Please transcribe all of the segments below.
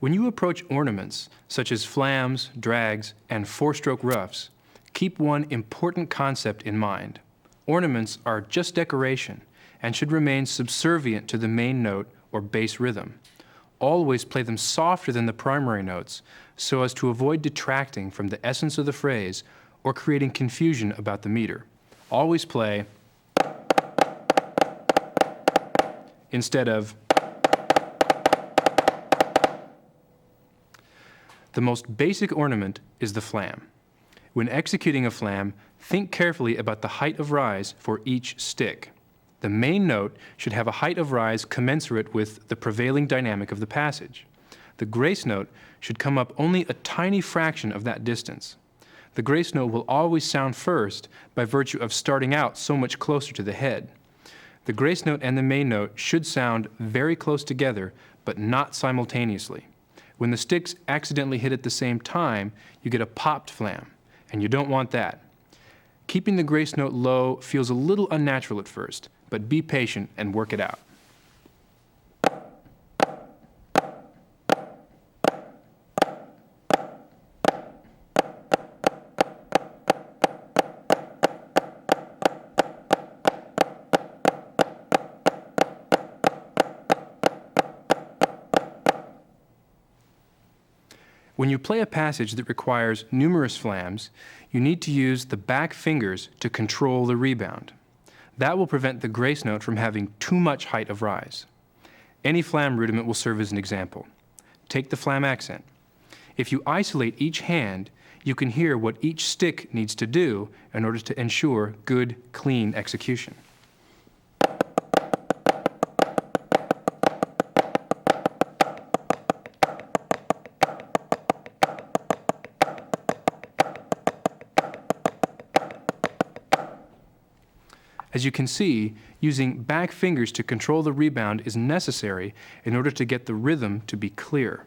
When you approach ornaments, such as flams, drags, and four-stroke ruffs, keep one important concept in mind. Ornaments are just decoration and should remain subservient to the main note or bass rhythm. Always play them softer than the primary notes so as to avoid detracting from the essence of the phrase or creating confusion about the meter. Always play instead of. The most basic ornament is the flam. When executing a flam, think carefully about the height of rise for each stick. The main note should have a height of rise commensurate with the prevailing dynamic of the passage. The grace note should come up only a tiny fraction of that distance. The grace note will always sound first by virtue of starting out so much closer to the head. The grace note and the main note should sound very close together, but not simultaneously. When the sticks accidentally hit at the same time, you get a popped flam, and you don't want that. Keeping the grace note low feels a little unnatural at first, but be patient and work it out. When you play a passage that requires numerous flams, you need to use the back fingers to control the rebound. That will prevent the grace note from having too much height of rise. Any flam rudiment will serve as an example. Take the flam accent. If you isolate each hand, you can hear what each stick needs to do in order to ensure good, clean execution. As you can see, using back fingers to control the rebound is necessary in order to get the rhythm to be clear.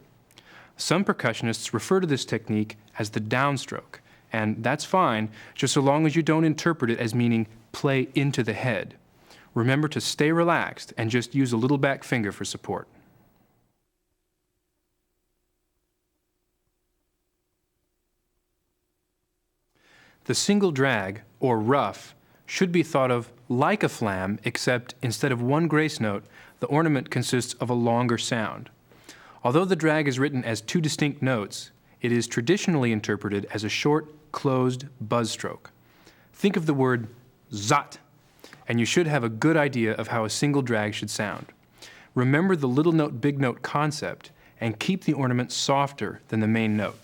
Some percussionists refer to this technique as the downstroke, and that's fine, just so long as you don't interpret it as meaning play into the head. Remember to stay relaxed and just use a little back finger for support. The single drag, or ruff, should be thought of like a flam, except instead of one grace note, the ornament consists of a longer sound. Although the drag is written as two distinct notes, it is traditionally interpreted as a short, closed buzz stroke. Think of the word zot, and you should have a good idea of how a single drag should sound. Remember the little note, big note concept, and keep the ornament softer than the main note.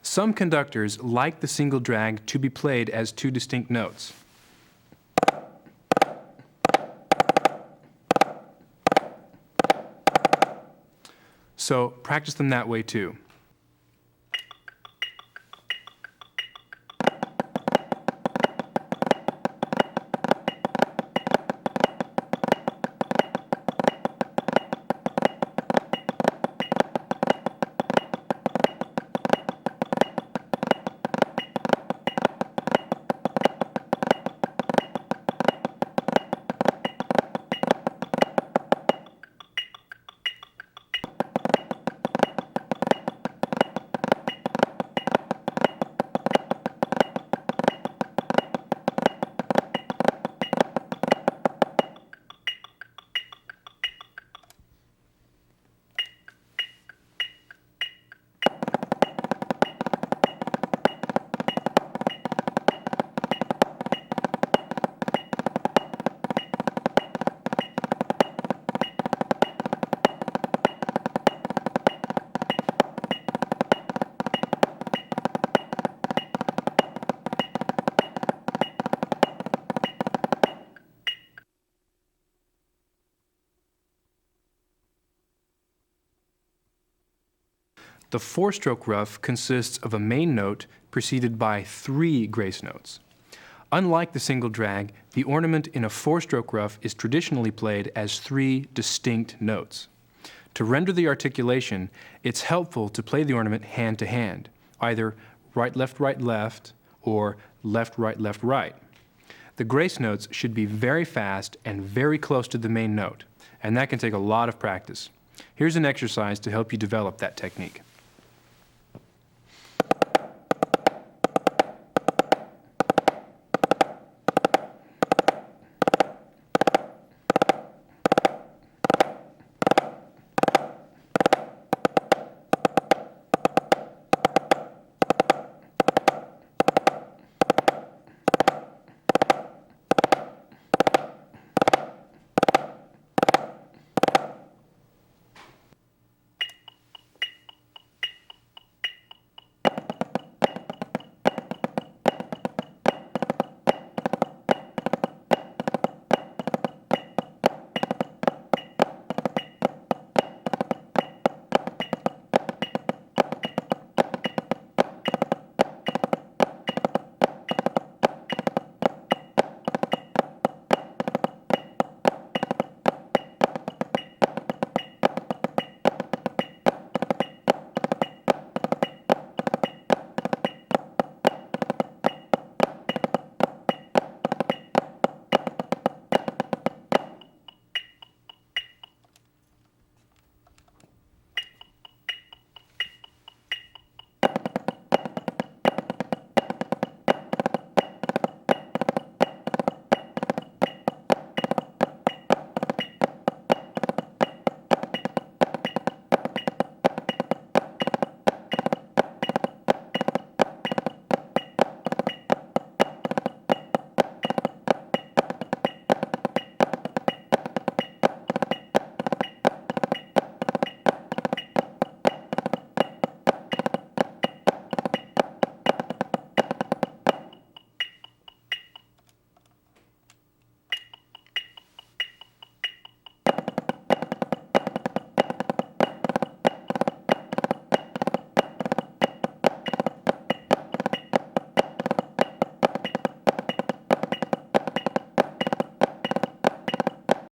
Some conductors like the single drag to be played as two distinct notes. So practice them that way too. The four-stroke ruff consists of a main note preceded by 3 grace notes. Unlike the single drag, the ornament in a four-stroke ruff is traditionally played as 3 distinct notes. To render the articulation, it's helpful to play the ornament hand to hand, either right, left, or left, right. The grace notes should be very fast and very close to the main note, and that can take a lot of practice. Here's an exercise to help you develop that technique.